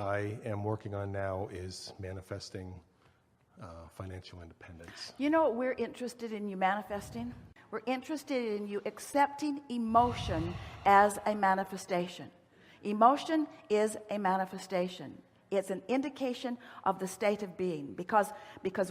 I am working on now is manifesting financial independence. You know what we're interested in you manifesting? We're interested in you accepting emotion as a manifestation. Emotion is a manifestation. It's an indication of the state of being, because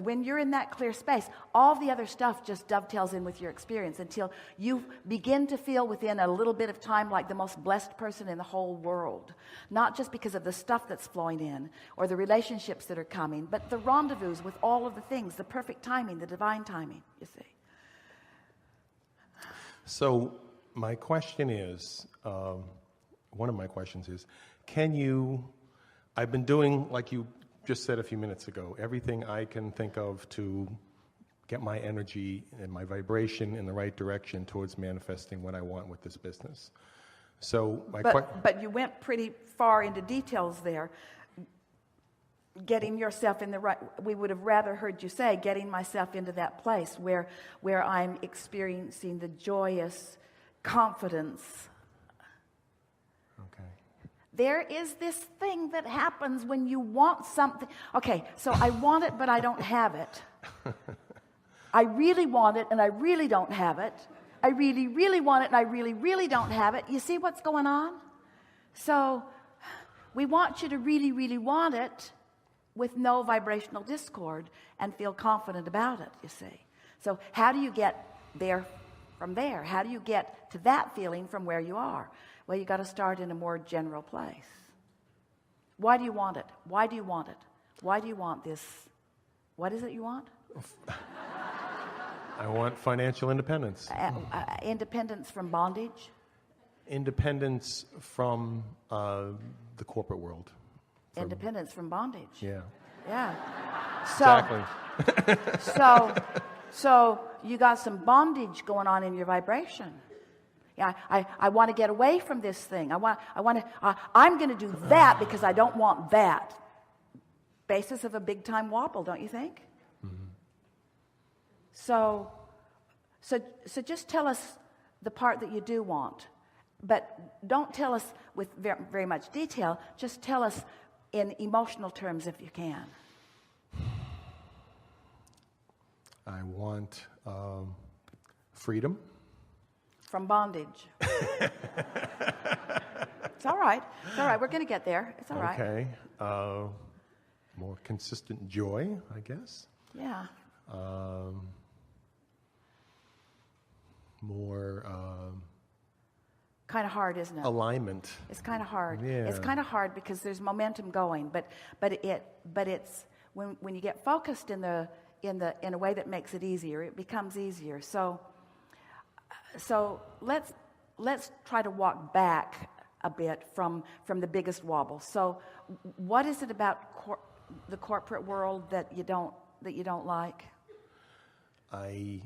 when you're in that clear space, all the other stuff just dovetails in with your experience until you begin to feel within a little bit of time like the most blessed person in the whole world. Not just because of the stuff that's flowing in or the relationships that are coming, but the rendezvous with all of the things, the perfect timing, the divine timing, you see. So my question is, one of my questions is, I've been doing, like you just said a few minutes ago, everything I can think of to get my energy and my vibration in the right direction towards manifesting what I want with this business. So but you went pretty far into details there. Getting yourself in the right, we would have rather heard you say, getting myself into that place where I'm experiencing the joyous confidence. Okay. There is this thing that happens when you want something. Okay, so I want it, but I don't have it. I really want it, and I really don't have it. I really, really want it, and I really, really don't have it. You see what's going on? So we want you to really, really want it with no vibrational discord and feel confident about it, you see. So how do you get there from there? How do you get to that feeling from where you are? Well, you got to start in a more general place. Why do you want it? Why do you want it? Why do you want this? What is it you want? I want financial independence. Independence from bondage? Independence from the corporate world. Independence from bondage. Yeah. Yeah. Exactly. So you got some bondage going on in your vibration. Yeah, I want to get away from this thing. I'm going to do that because I don't want that. Basis of a big time wobble, don't you think? Mm-hmm. So just tell us the part that you do want, but don't tell us with very, very much detail. Just tell us in emotional terms if you can. I want freedom. From bondage. It's all right. It's all right. We're going to get there. It's all right. Okay. More consistent joy, I guess. Yeah. More kind of hard, isn't it? alignment. It's kind of hard. Yeah. It's kind of hard because there's momentum going, but it's when you get focused in a way that makes it easier, it becomes easier. So let's try to walk back a bit from the biggest wobble. So what is it about the corporate world that you don't like? I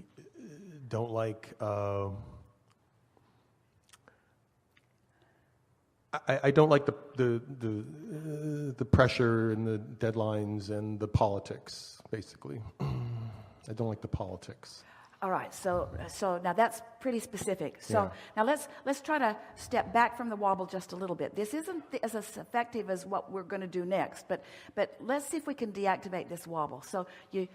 don't like. I don't like the pressure and the deadlines and the politics. Basically, I don't like the politics. All right, so now that's pretty specific. So now let's try to step back from the wobble just a little bit. This isn't as effective as what we're going to do next, but let's see if we can deactivate this wobble. So you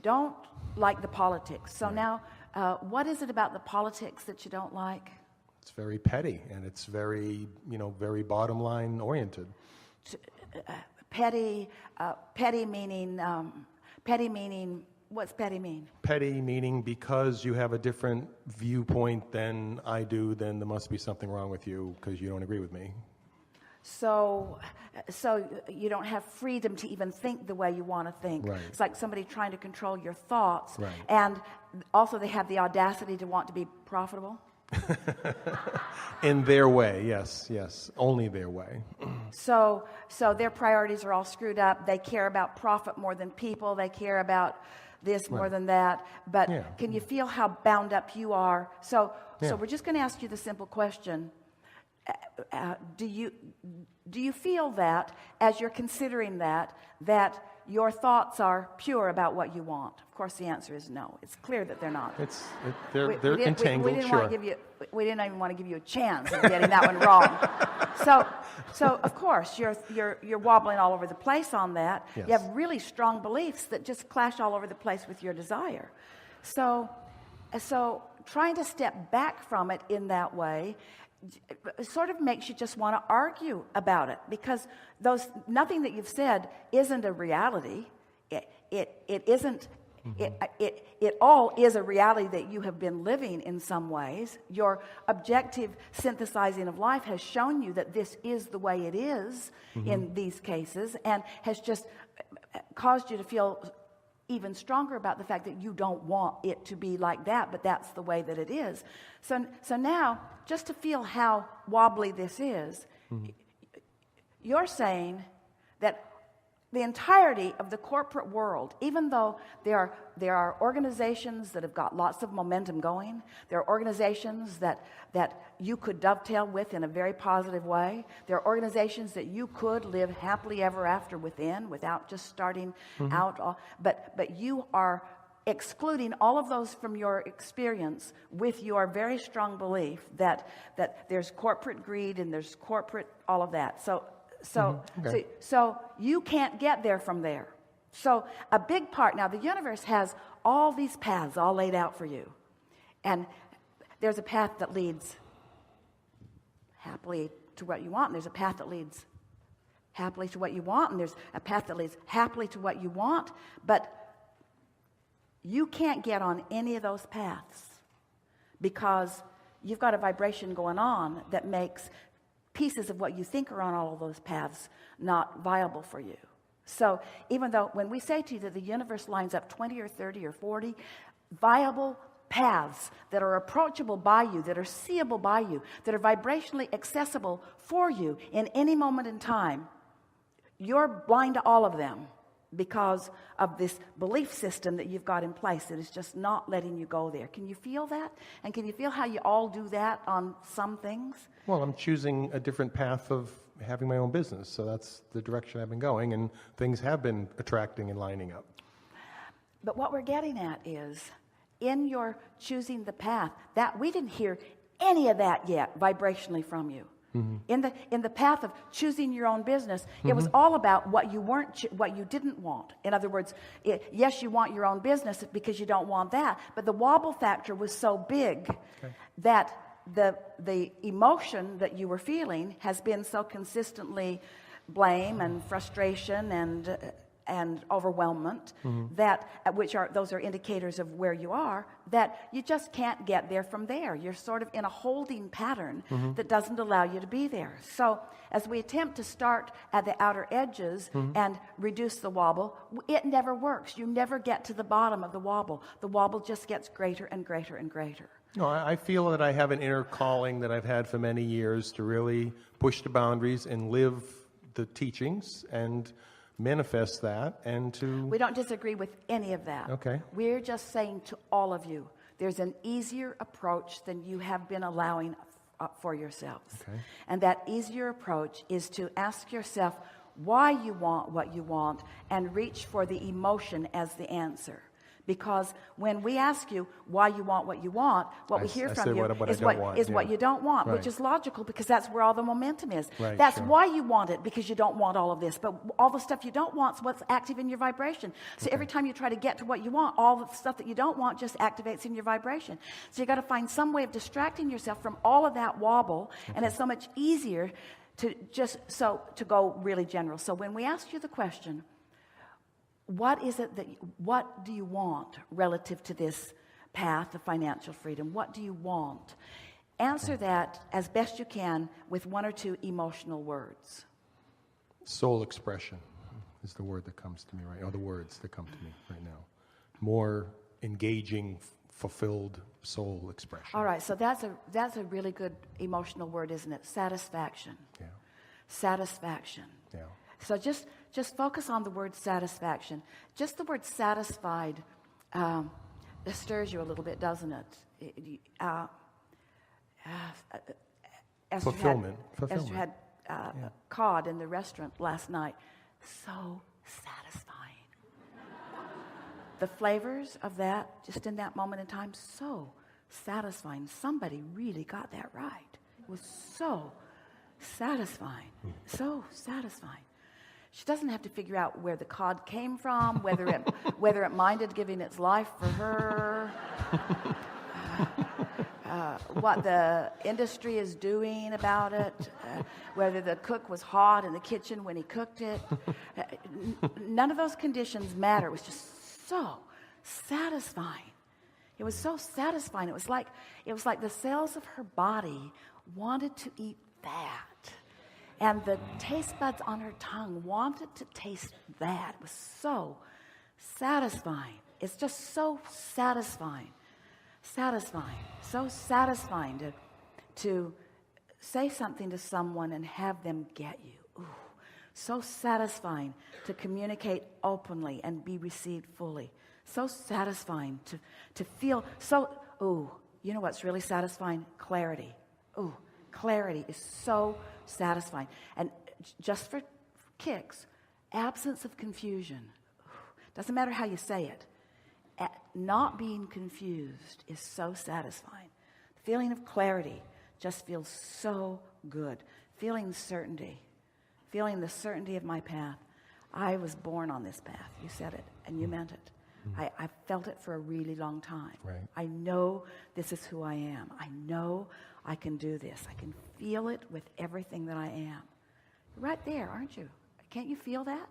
don't like the politics. So now, what is it about the politics that you don't like? It's very petty, and it's very very bottom line oriented. Petty meaning. What's petty mean? Petty meaning because you have a different viewpoint than I do, then there must be something wrong with you because you don't agree with me. So you don't have freedom to even think the way you want to think. Right. It's like somebody trying to control your thoughts. Right. And also they have the audacity to want to be profitable. In their way, yes, only their way. So their priorities are all screwed up. They care about profit more than people. They care about this more than that. But can you feel how bound up you are? So we're just going to ask you the simple question. Do you feel that as you're considering that your thoughts are pure about what you want? Of course, the answer is no. It's clear that they're not. They're entangled. We didn't want to give you. We didn't even want to give you a chance of getting that one wrong. So of course you're wobbling all over the place on that. Yes. You have really strong beliefs that just clash all over the place with your desire. So trying to step back from it in that way sort of makes you just want to argue about it, because nothing that you've said isn't a reality. It isn't. It all is a reality that you have been living in some ways. Your objective synthesizing of life has shown you that this is the way it is in these cases, and has just caused you to feel even stronger about the fact that you don't want it to be like that, but that's the way that it is. So now, just to feel how wobbly this is, you're saying that the entirety of the corporate world, even though there are organizations that have got lots of momentum going, there are organizations that you could dovetail with in a very positive way, there are organizations that you could live happily ever after without just starting out, but you are excluding all of those from your experience with your very strong belief that there's corporate greed and there's corporate all of that. So you can't get there from there. So a big part, now the universe has all these paths all laid out for you. And there's a path that leads happily to what you want. And there's a path that leads happily to what you want. And there's a path that leads happily to what you want. But you can't get on any of those paths because you've got a vibration going on that makes pieces of what you think are on all of those paths not viable for you. So even though when we say to you that the universe lines up 20 or 30 or 40 viable paths that are approachable by you, that are seeable by you, that are vibrationally accessible for you in any moment in time, you're blind to all of them because of this belief system that you've got in place that is just not letting you go there. Can you feel that? And can you feel how you all do that on some things? Well, I'm choosing a different path of having my own business, so that's the direction I've been going, and things have been attracting and lining up. But what we're getting at is, in your choosing the path, that we didn't hear any of that yet vibrationally from you. In the path of choosing your own business, it was all about what you didn't want. In other words, yes, you want your own business because you don't want that, but the wobble factor was so big that the emotion that you were feeling has been so consistently blame and frustration and overwhelmment those are indicators of where you are, that you just can't get there from there. You're sort of in a holding pattern that doesn't allow you to be there. So as we attempt to start at the outer edges and reduce the wobble, it never works. You never get to the bottom of the wobble. The wobble just gets greater and greater and greater. No, I feel that I have an inner calling that I've had for many years to really push the boundaries and live the teachings and manifest that, and to... We don't disagree with any of that. Okay. We're just saying to all of you, there's an easier approach than you have been allowing for yourselves. Okay. And that easier approach is to ask yourself why you want what you want and reach for the emotion as the answer. Because when we ask you why you want what you want, what we hear from you is what you don't want, right. Which is logical because that's where all the momentum is. Right, that's sure. why you want it, because you don't want all of this. But all the stuff you don't want is what's active in your vibration. So every time you try to get to what you want, all the stuff that you don't want just activates in your vibration. So you got to find some way of distracting yourself from all of that wobble, and it's so much easier to to go really general. So when we ask you the question, what do you want relative to this path of financial freedom? What do you want? Answer that as best you can with one or two emotional words. Soul expression is the word that comes to me or the words that come to me right now. More engaging, fulfilled soul expression. All right, so that's a really good emotional word, isn't it? Satisfaction. Yeah. Satisfaction. Yeah. So just focus on the word satisfaction. Just the word satisfied it stirs you a little bit, doesn't it? Fulfillment. As you had cod in the restaurant last night. So satisfying. the flavors of that, just in that moment in time, so satisfying. Somebody really got that right. It was so satisfying. So satisfying. She doesn't have to figure out where the cod came from, whether it minded giving its life for her, what the industry is doing about it, whether the cook was hot in the kitchen when he cooked it. None of those conditions matter. It was just so satisfying. It was so satisfying. It was like the cells of her body wanted to eat that. And the taste buds on her tongue wanted to taste that. It was so satisfying. It's just so satisfying. Satisfying. So satisfying to say something to someone and have them get you. Ooh. So satisfying to communicate openly and be received fully. So satisfying to feel so, ooh, you know what's really satisfying? Clarity. Ooh, clarity is so satisfying. And just for kicks, absence of confusion. Doesn't matter how you say it. Not being confused is so satisfying. The feeling of clarity just feels so good. Feeling certainty. Feeling the certainty of my path. I was born on this path. You said it, and you meant it. I felt it for a really long time. Right. I know this is who I am. I know I can do this. I can feel it with everything that I am. You're right there, aren't you? Can't you feel that?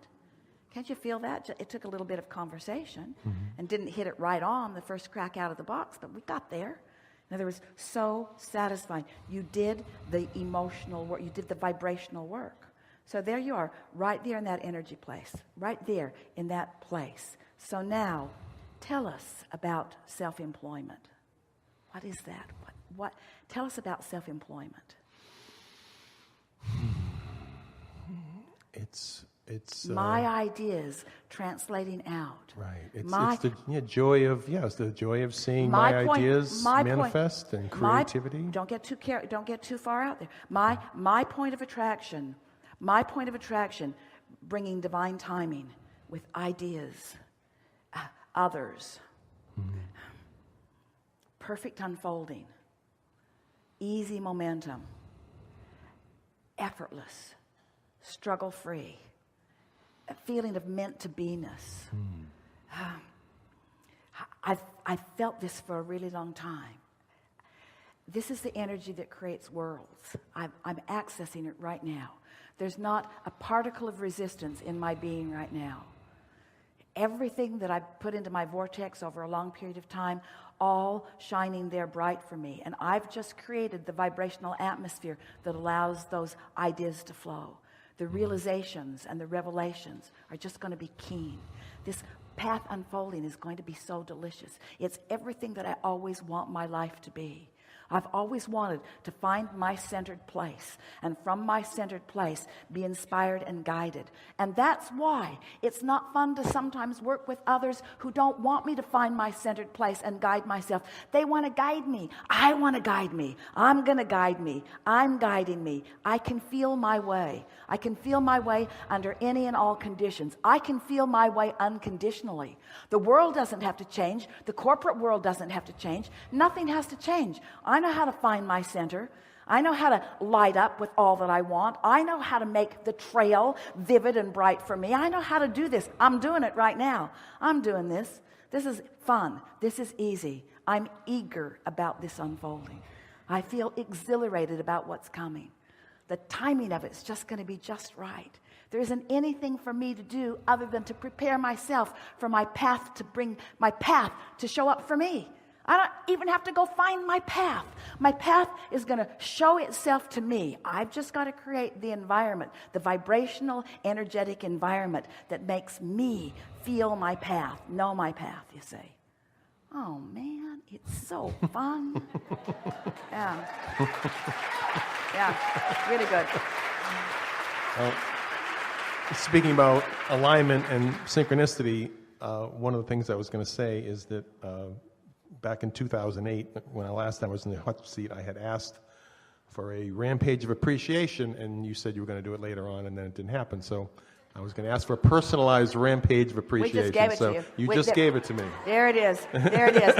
Can't you feel that? It took a little bit of conversation and didn't hit it right on the first crack out of the box, but we got there. In other words, so satisfying. You did the emotional work. You did the vibrational work. So there you are, right there in that energy place, right there in that place. So now, tell us about self-employment. What is that? What? Tell us about self-employment. It's my ideas translating out. right. It's the joy of it's the joy of seeing my ideas manifest and creativity. Don't get too far out there. My point of attraction. My point of attraction, bringing divine timing with ideas, others, perfect unfolding, easy momentum, effortless, struggle-free, a feeling of meant-to-be-ness. I've felt this for a really long time. This is the energy that creates worlds. I'm accessing it right now. There's not a particle of resistance in my being right now. Everything that I've put into my vortex over a long period of time, all shining there bright for me. And I've just created the vibrational atmosphere that allows those ideas to flow. The realizations and the revelations are just going to be keen. This path unfolding is going to be so delicious. It's everything that I always want my life to be. I've always wanted to find my centered place, and from my centered place be inspired and guided. And that's why it's not fun to sometimes work with others who don't want me to find my centered place and guide myself. They want to guide me. I want to guide me. I'm going to guide me. I'm guiding me. I can feel my way. I can feel my way under any and all conditions. I can feel my way unconditionally. The world doesn't have to change. The corporate world doesn't have to change. Nothing has to change. I know how to find my center. I know how to light up with all that I want. I know how to make the trail vivid and bright for me. I know how to do this. I'm doing it right now. I'm doing this. This is fun. This is easy. I'm eager about this unfolding. I feel exhilarated about what's coming. The timing of it's just going to be just right. There isn't anything for me to do other than to prepare myself for my path to show up for me. I don't even have to go find my path. My path is going to show itself to me. I've just got to create the environment, the vibrational, energetic environment that makes me feel my path, know my path, you see. Oh, man, it's so fun. Yeah. Yeah, really good. Speaking about alignment and synchronicity, one of the things I was going to say is that back in 2008, when last time I was in the hot seat, I had asked for a rampage of appreciation, and you said you were going to do it later on, and then it didn't happen. So I was going to ask for a personalized rampage of We appreciation. just gave it so to you. You just gave it to me. There it is. There it is.